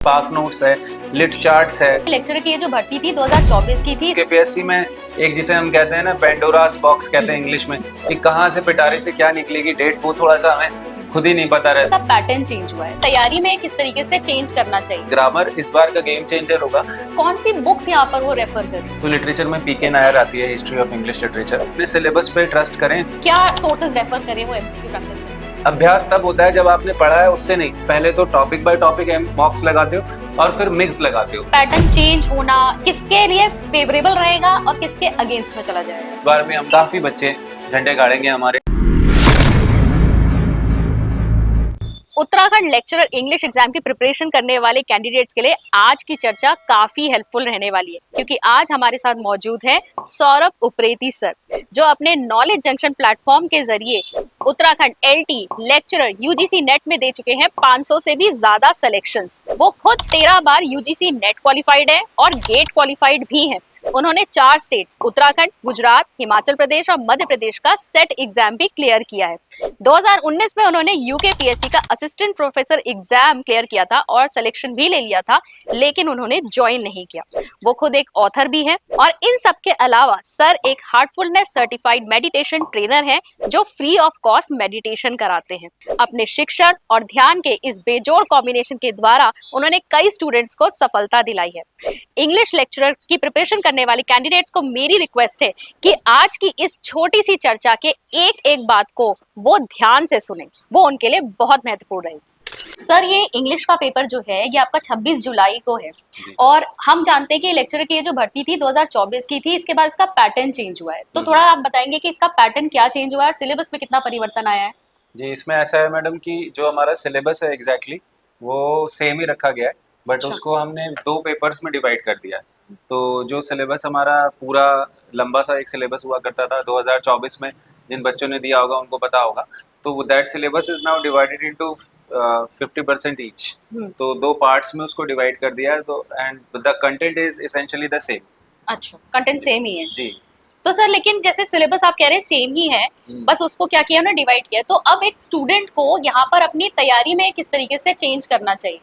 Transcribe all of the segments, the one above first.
Park notes है, lit charts है। Lecturer की ये जो भर्ती थी 2024 की थी। केपीएससी में एक जिसे हम कहते हैं ना पेंडोरास बॉक्स कहते हैं इंग्लिश में, कि कहाँ से पिटारे से क्या निकलेगी डेट, वो थोड़ा सा हमें खुद ही नहीं पता रहता। उसका पैटर्न चेंज हुआ है, तैयारी में किस तरीके से चेंज करना चाहिए। ग्रामर इस बार का गेम चेंजर होगा। कौन सी बुक्स यहाँ पर वो रेफर करें। तो लिटरेचर में पीके नायर आती है, हिस्ट्री ऑफ इंग्लिश लिटरेचर। अपने सिलेबस पे ट्रस्ट करें। क्या सोर्सेज रेफर करें वो एमसीक्यू प्रैक्टिस करें। अभ्यास तब होता है जब आपने पढ़ा है, उससे नहीं। पहले तो टॉपिक बाय टॉपिक मॉक्स लगाते हो और फिर मिक्स लगाते हो। पैटर्न चेंज होना किसके लिए फेवरेबल रहेगा और किसके अगेंस्ट में चला जाएगा। इस बार में हम काफी बच्चे झंडे गाड़ेंगे हमारे। उत्तराखंड लेक्चरर इंग्लिश एग्जाम की प्रिपरेशन करने वाले कैंडिडेट्स के लिए आज की चर्चा काफी हेल्पफुल रहने वाली है, क्योंकि आज हमारे साथ मौजूद है सौरभ उप्रेती सर, जो अपने नॉलेज जंक्शन प्लेटफॉर्म के जरिए Uttarakhand LT lecturer UGC net में दे चुके हैं 500 से भी ज्यादा सिलेक्शंस। वो खुद 13 बार यूजीसी नेट क्वालिफाइड है और गेट क्वालिफाइड भी है। उन्होंने 4 स्टेट्स उत्तराखंड, गुजरात, हिमाचल प्रदेश और मध्य प्रदेश का सेट एग्जाम भी क्लियर किया है। 2019 में उन्होंने यूकेपीएससी का असिस्टेंट प्रोफेसर एग्जाम क्लियर किया था और सिलेक्शन भी ले लिया था, लेकिन उन्होंने ज्वाइन नहीं किया। वो खुद एक ऑथर भी हैं और इन सब के अलावा सर एक हार्टफुलनेस सर्टिफाइड मेडिटेशन ट्रेनर हैं, जो फ्री ऑफ कॉस्ट मेडिटेशन कराते हैं। अपने शिक्षण और ध्यान के इस बेजोड़ कॉम्बिनेशन के द्वारा उन्होंने कई स्टूडेंट्स को सफलता दिलाई है। इंग्लिश लेक्चरर की प्रिपरेशन करने वाले कैंडिडेट्स को मेरी रिक्वेस्ट है कि आज की इस छोटी सी चर्चा के एक एक बात को वो ध्यान से सुने, वो उनके लिए बहुत महत्वपूर्ण रहेगी। सर, ये इंग्लिश का पेपर जो है ये आपका 26 जुलाई को है और हम जानते हैं कि लेक्चरर की ये जो भर्ती थी 2024 की थी, इसके बाद इसका पैटर्न चेंज हुआ है। तो थोड़ा आप बताएंगे कि इसका पैटर्न क्या चेंज हुआ है और सिलेबस में कितना परिवर्तन आया है। जी, इसमें ऐसा है मैडम कि जो हमारा सिलेबस है एग्जैक्टली वो सेम ही रखा गया है, बट उसको हमने 2 पेपर्स में डिवाइड कर दिया है। तो जो सिलेबस हमारा पूरा लंबा सा एक सिलेबस हुआ करता था 2024 में, जिन बच्चों ने दिया होगा उनको पता होगा, तो that syllabus is now divided into 50% each. तो 2 पार्ट्स में उसको डिवाइड कर दिया है। तो and the content is essentially the same. अच्छा, कंटेंट सेम ही है जी। तो सर, लेकिन जैसे सिलेबस आप कह रहे हैं सेम ही है, बस उसको क्या किया ना, डिवाइड किया। तो अब एक स्टूडेंट को यहाँ पर अपनी तैयारी में किस तरीके से चेंज करना चाहिए।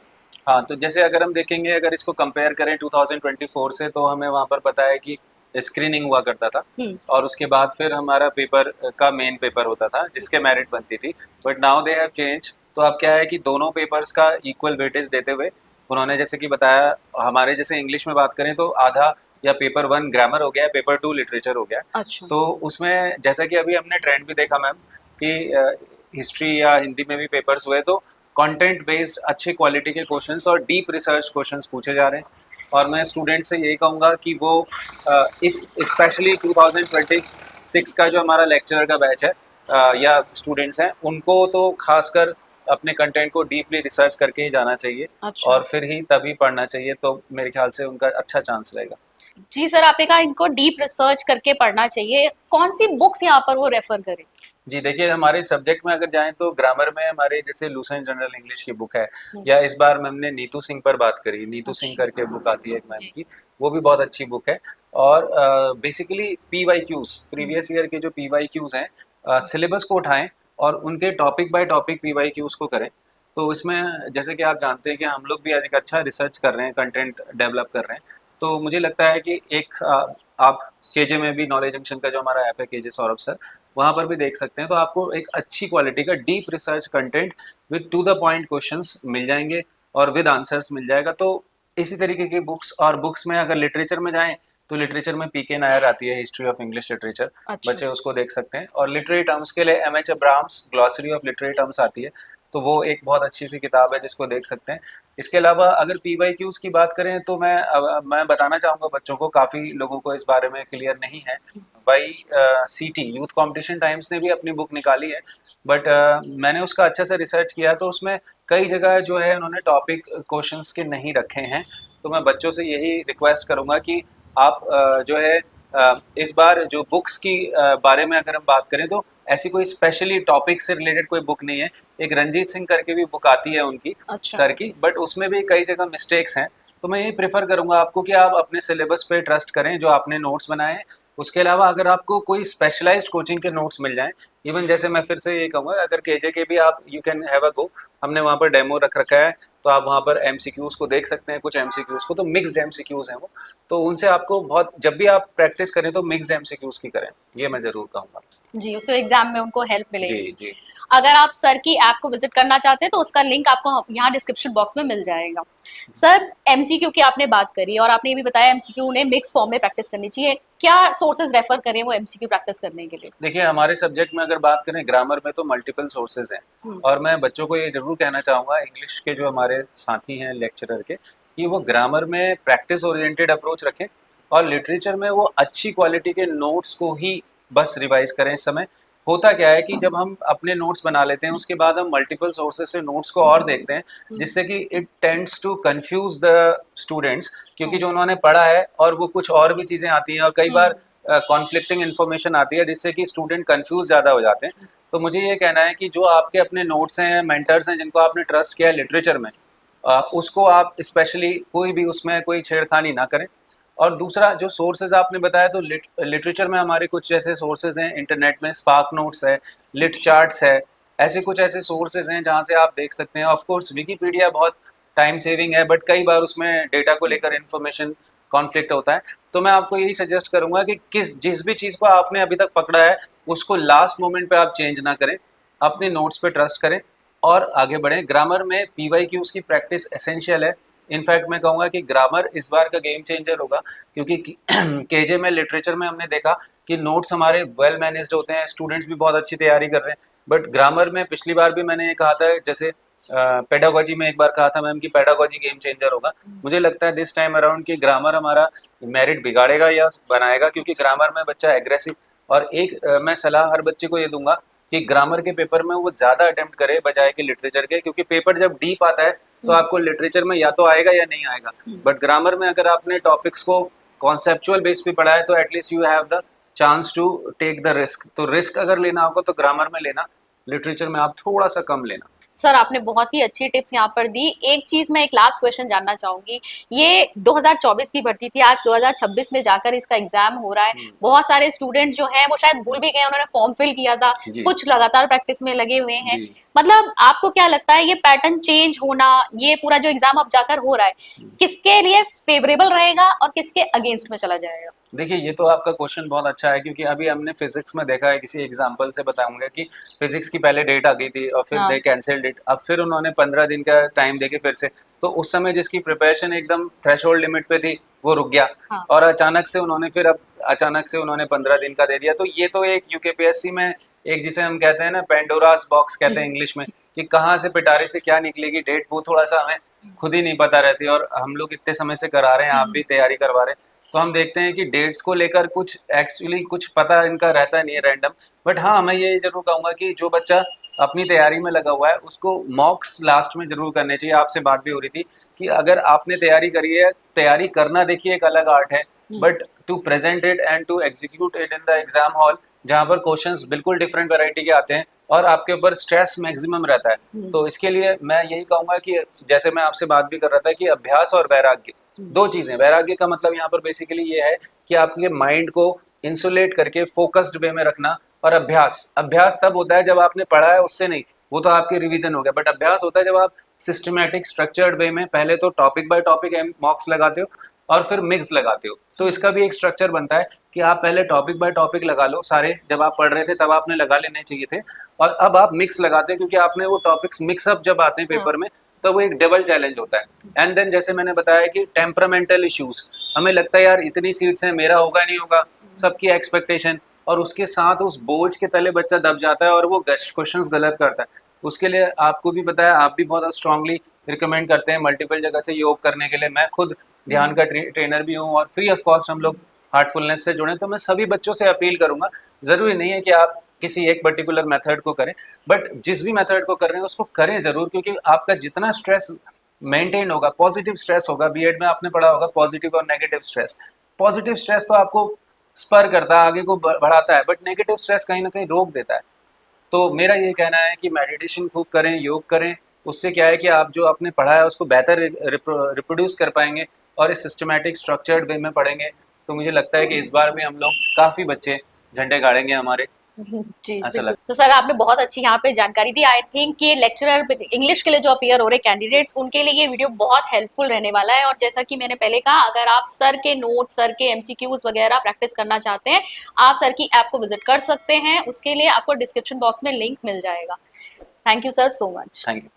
हाँ, तो जैसे अगर हम देखेंगे, अगर इसको कंपेयर करें 2024 से, तो हमें वहाँ पर पता है कि स्क्रीनिंग हुआ करता था और उसके बाद फिर हमारा पेपर का मेन पेपर होता था जिसके मेरिट बनती थी। But now they have change. तो अब क्या है कि दोनों पेपर्स का इक्वल वेटेज देते हुए उन्होंने जैसे कि बताया, हमारे जैसे इंग्लिश में बात करें तो आधा या पेपर 1 ग्रामर हो गया, पेपर 2 लिटरेचर हो गया। अच्छा। तो उसमें जैसा कि अभी हमने ट्रेंड भी देखा मैम कि हिस्ट्री या हिंदी में भी पेपर्स हुए तो कंटेंट बेस्ड अच्छे क्वालिटी के क्वेश्चंस और डीप रिसर्च क्वेश्चंस पूछे जा रहे हैं। और मैं स्टूडेंट से यही कहूँगा कि वो इस स्पेशली 2026 का जो हमारा लेक्चरर का बैच है या स्टूडेंट्स हैं, उनको तो खासकर अपने कंटेंट को डीपली रिसर्च करके ही जाना चाहिए। अच्छा। और फिर ही तभी पढ़ना चाहिए, तो मेरे ख्याल से उनका अच्छा चांस रहेगा। जी सर, आपने कहा इनको डीप रिसर्च करके पढ़ना चाहिए। कौन सी बुक्स यहाँ पर वो रेफर करें। जी देखिए, हमारे सब्जेक्ट में अगर जाएं तो ग्रामर में हमारे जैसे लूसेंट जनरल इंग्लिश की बुक है, या इस बार मैम ने नीतू सिंह पर बात करी, नीतू सिंह करके बुक आती है एक मैम की, वो भी बहुत अच्छी बुक है। और बेसिकली PYQs, प्रीवियस ईयर के जो PYQs हैं, सिलेबस को उठाएं और उनके टॉपिक बाय टॉपिक PYQs को करें। तो इसमें जैसे कि आप जानते हैं कि हम लोग भी आज एक अच्छा रिसर्च कर रहे हैं, कंटेंट डेवलप कर रहे हैं। तो मुझे लगता है कि एक आप केजे में भी नॉलेज जंक्शन का जो हमारा ऐप है केजे सौरभ सर, वहाँ पर भी देख सकते हैं। तो आपको एक अच्छी क्वालिटी का deep research content with to the point questions मिल जाएंगे और विद आंसर्स मिल जाएगा। तो इसी तरीके की बुक्स, और बुक्स में अगर लिटरेचर में जाएं तो लिटरेचर में पीके नायर आती है, हिस्ट्री ऑफ इंग्लिश लिटरेचर। अच्छा। बच्चे उसको देख सकते हैं। और लिटरेरी टर्म्स के लिए MH Abrams glossary of literary terms आती है, तो वो एक बहुत अच्छी सी किताब है जिसको देख सकते हैं। इसके अलावा अगर PYQs की बात करें तो मैं बताना चाहूँगा बच्चों को, काफ़ी लोगों को इस बारे में क्लियर नहीं है। CT यूथ कंपटीशन टाइम्स ने भी अपनी बुक निकाली है, बट मैंने उसका अच्छे से रिसर्च किया तो उसमें कई जगह जो है उन्होंने टॉपिक क्वेश्चंस के नहीं रखे हैं। तो मैं बच्चों से यही रिक्वेस्ट करूँगा कि आप जो है इस बार जो बुक्स की बारे में अगर हम बात करें तो ऐसी कोई स्पेशली टॉपिक से रिलेटेड कोई बुक नहीं है। एक रंजीत सिंह करके भी बुक आती है उनकी, अच्छा। सर की, बट उसमें भी कई जगह मिस्टेक्स हैं। तो मैं यही प्रेफर करूंगा आपको कि आप अपने सिलेबस पे ट्रस्ट करें जो आपने नोट्स बनाए हैं। उसके अलावा अगर आपको कोई स्पेशलाइज्ड कोचिंग के नोट्स मिल जाएं, इवन जैसे मैं फिर से ये कहूँगा, अगर केजे के भी आप यू कैन हैव अ गो, हमने वहाँ पर डेमो रख रखा है, तो तो आप वहाँ पर एमसीक्यूज को देख सकते हैं, कुछ एमसीक्यूज को, तो मिक्स्ड एमसीक्यूज हैं वो, तो उनसे आपको बहुत, जब भी आप प्रैक्टिस करें तो मिक्स्ड एमसीक्यूज की करें, ये मैं जरूर कहूँगा। जी, उससे एग्जाम में उनको हेल्प जी मिलेगी। जी। अगर आप सर की ऐप को विजिट करना चाहते हैं तो उसका लिंक आपको यहाँ डिस्क्रिप्शन बॉक्स में मिल जाएगा। सर, एमसीक्यू की आपने बात करी और आपने ये भी बताया एमसीक्यू ने मिक्स फॉर्म में प्रैक्टिस करनी चाहिए। क्या सोर्सेज रेफर करें वो एमसीक्यू प्रैक्टिस करने के लिए? देखिए, हमारे सब्जेक्ट में अगर बात करें ग्रामर में, तो मल्टीपल सोर्सेज हैं, हम्म, और मैं बच्चों को ये ज़रूर कहना चाहूँगा, इंग्लिश के जो हमारे साथी हैं लेक्चरर के, कि वो ग्रामर में प्रैक्टिस ओरिएंटेड अप्रोच रखें, और लिटरेचर में वो अच्छी क्वालिटी के नोट्स को ही बस रिवाइज़ करें। इस समय होता क्या है कि जब हम अपने नोट्स बना लेते हैं, उसके बाद हम मल्टीपल सोर्सेज से नोट्स को और देखते हैं, जिससे कि it tends to confuse the students, क्योंकि जो उन्होंने पढ़ा है और वो कुछ और भी चीज़ें आती हैं, और कई बार कॉन्फ्लिक्टिंग इन्फॉर्मेशन आती है, जिससे कि स्टूडेंट कंफ्यूज ज़्यादा हो जाते हैं। तो मुझे ये कहना है कि जो आपके अपने नोट्स हैं, मेंटर्स हैं, जिनको आपने ट्रस्ट किया है लिटरेचर में, उसको आप स्पेशली कोई भी उसमें कोई छेड़खानी ना करें। और दूसरा जो सोर्सेज आपने बताया, तो लिटरेचर में हमारे कुछ ऐसे सोर्सेज हैं, इंटरनेट में स्पार्क नोट्स है, लिट चार्ट्स है, ऐसे कुछ ऐसे सोर्सेज हैं जहाँ से आप देख सकते हैं। ऑफ कोर्स विकिपीडिया बहुत टाइम सेविंग है, बट कई बार उसमें डेटा को लेकर इन्फॉर्मेशन कॉन्फ्लिक्ट होता है। तो मैं आपको यही सजेस्ट करूंगा कि जिस भी चीज़ को आपने अभी तक पकड़ा है, उसको लास्ट मोमेंट पे आप चेंज ना करें, अपने नोट्स पे ट्रस्ट करें और आगे बढ़ें। ग्रामर में पीवाईक्यूज की प्रैक्टिस एसेंशियल है। इनफैक्ट मैं कहूँगा कि ग्रामर इस बार का गेम चेंजर होगा, क्योंकि केजे में, लिटरेचर में हमने देखा कि नोट्स हमारे वेल मैनेज्ड होते हैं, स्टूडेंट्स भी बहुत अच्छी तैयारी कर रहे हैं, बट ग्रामर में पिछली बार भी मैंने ये कहा था, जैसे पेडागोजी में एक बार कहा था मैम कि पेडागोजी गेम चेंजर होगा। मुझे लगता है दिस टाइम अराउंड कि ग्रामर हमारा मेरिट बिगाड़ेगा या बनाएगा, क्योंकि ग्रामर में बच्चा एग्रेसिव, और एक मैं सलाह हर बच्चे को ये दूंगा कि ग्रामर के पेपर में वो ज़्यादा अटेम्प्ट करे बजाय कि लिटरेचर के, क्योंकि पेपर जब डीप आता है तो आपको लिटरेचर में या तो आएगा या नहीं आएगा, बट ग्रामर में अगर आपने टॉपिक्स को कॉन्सेप्चुअल बेस पे पढ़ा है तो at least you have the chance to take the risk. तो रिस्क अगर लेना होगा तो ग्रामर में लेना, लिटरेचर में आप थोड़ा सा कम लेना। सर, आपने बहुत ही अच्छी टिप्स यहाँ पर दी। एक चीज मैं, एक लास्ट क्वेश्चन जानना चाहूंगी। ये 2024 की भर्ती थी, आज 2026 में जाकर इसका एग्जाम हो रहा है। बहुत सारे स्टूडेंट जो हैं वो शायद भूल भी गए, उन्होंने फॉर्म फिल किया था, जी कुछ लगातार प्रैक्टिस में लगे हुए हैं। जी। मतलब आपको क्या लगता है ये पैटर्न चेंज होना, ये पूरा जो एग्जाम अब जाकर हो रहा है, किसके लिए फेवरेबल रहेगा और किसके अगेंस्ट में चला जाएगा? देखिए, ये तो आपका क्वेश्चन बहुत अच्छा है, क्योंकि अभी हमने फिजिक्स में देखा है, किसी एग्जांपल से बताऊंगा कि फिजिक्स की पहले डेट आ गई थी और फिर हाँ, दे कैंसिल्ड इट, अब फिर उन्होंने 15 दिन का टाइम देके फिर से, तो उस समय जिसकी प्रिपरेशन एकदम थ्रेशोल्ड लिमिट पे थी वो रुक गया, हाँ, और अचानक से उन्होंने फिर अब अचानक से उन्होंने 15 दिन का दे दिया। तो ये तो एक यूकेपीएससी में एक, जिसे हम कहते हैं ना पेंडोरास बॉक्स कहते हैं इंग्लिश में, कि कहाँ से पिटारे से क्या निकलेगी डेट, वो थोड़ा सा हमें खुद ही नहीं पता रहती, और हम लोग इतने समय से करा रहे हैं, आप भी तैयारी करवा रहे हैं, तो हम देखते हैं कि डेट्स को लेकर कुछ एक्चुअली कुछ पता इनका रहता नहीं है, रैंडम। बट हाँ, मैं ये जरूर कहूँगा कि जो बच्चा अपनी तैयारी में लगा हुआ है उसको मॉक्स लास्ट में जरूर करने चाहिए। आपसे बात भी हो रही थी कि अगर आपने तैयारी करी है, तैयारी करना देखिए एक अलग आर्ट है, but to present it and to execute it in the exam hall, जहाँ पर क्वेश्चंस बिल्कुल डिफरेंट वैरायटी के आते हैं और आपके ऊपर स्ट्रेस मैक्सिमम रहता है, तो इसके लिए मैं यही कहूँगा कि जैसे मैं आपसे बात भी कर रहा था कि अभ्यास और वैराग्य, दो चीजें। वैराग्य का मतलब यहाँ पर बेसिकली ये है कि आपके माइंड को इंसुलेट करके फोकस्ड वे में रखना, और अभ्यास, अभ्यास तब होता है जब आपने पढ़ा है उससे नहीं, वो तो आपकी रिवीजन हो गया, बट अभ्यास होता है जब आप सिस्टमैटिक स्ट्रक्चर्ड वे में पहले तो टॉपिक बाय टॉपिक मॉक्स लगाते हो और फिर मिक्स लगाते हो। तो इसका भी एक स्ट्रक्चर बनता है कि आप पहले टॉपिक बाय टॉपिक लगा लो सारे, जब आप पढ़ रहे थे तब आपने लगा लेने चाहिए थे, और अब आप मिक्स लगाते हैं क्योंकि आपने वो टॉपिक्स मिक्सअप जब आते हैं पेपर में, तो वो एक डबल चैलेंज होता है। एंड देन जैसे मैंने बताया कि टेम्परामेंटल इश्यूज, हमें लगता है यार इतनी सीट्स हैं, मेरा होगा नहीं होगा, सबकी एक्सपेक्टेशन, और उसके साथ उस बोझ के तले बच्चा दब जाता है और वो क्वेश्चंस गलत करता है। उसके लिए आपको भी पता है, आप भी बहुत स्ट्रांगली रिकमेंड करते हैं मल्टीपल जगह से योग करने के लिए। मैं खुद ध्यान का ट्रेनर भी हूँ और फ्री ऑफ कॉस्ट हम लोग हार्टफुलनेस से जुड़े, तो मैं सभी बच्चों से अपील करूंगा, जरूरी नहीं है कि आप किसी एक पर्टिकुलर मेथड को करें, बट जिस भी मेथड को कर रहे हैं उसको करें जरूर, क्योंकि आपका जितना स्ट्रेस मेंटेन होगा, पॉजिटिव स्ट्रेस होगा, बीएड में आपने पढ़ा होगा पॉजिटिव और नेगेटिव स्ट्रेस। पॉजिटिव स्ट्रेस तो आपको स्पर करता है, आगे को बढ़ाता है, बट नेगेटिव स्ट्रेस कहीं ना कहीं रोक देता है। तो मेरा ये कहना है कि मेडिटेशन खूब करें, योग करें, उससे क्या है कि आप जो आपने पढ़ा है उसको बेहतर रिप्रोड्यूस कर पाएंगे और इस सिस्टमैटिक स्ट्रक्चर्ड वे में पढ़ेंगे। तो मुझे लगता है कि इस बार भी हम लोग काफ़ी बच्चे झंडे गाड़ेंगे हमारे, जी ऐसा बिल्कुल। लगता तो सर आपने बहुत अच्छी यहाँ पे जानकारी दी। आई थिंक ये लेक्चरर इंग्लिश के लिए जो अपीयर हो रहे कैंडिडेट्स उनके लिए ये वीडियो बहुत हेल्पफुल रहने वाला है। और जैसा कि मैंने पहले कहा, अगर आप सर के नोट्स, सर के एमसीक्यूज वगैरह प्रैक्टिस करना चाहते हैं, आप सर की ऐप को विजिट कर सकते हैं। उसके लिए आपको डिस्क्रिप्शन बॉक्स में लिंक मिल जाएगा। Thank you sir so much. Thank you.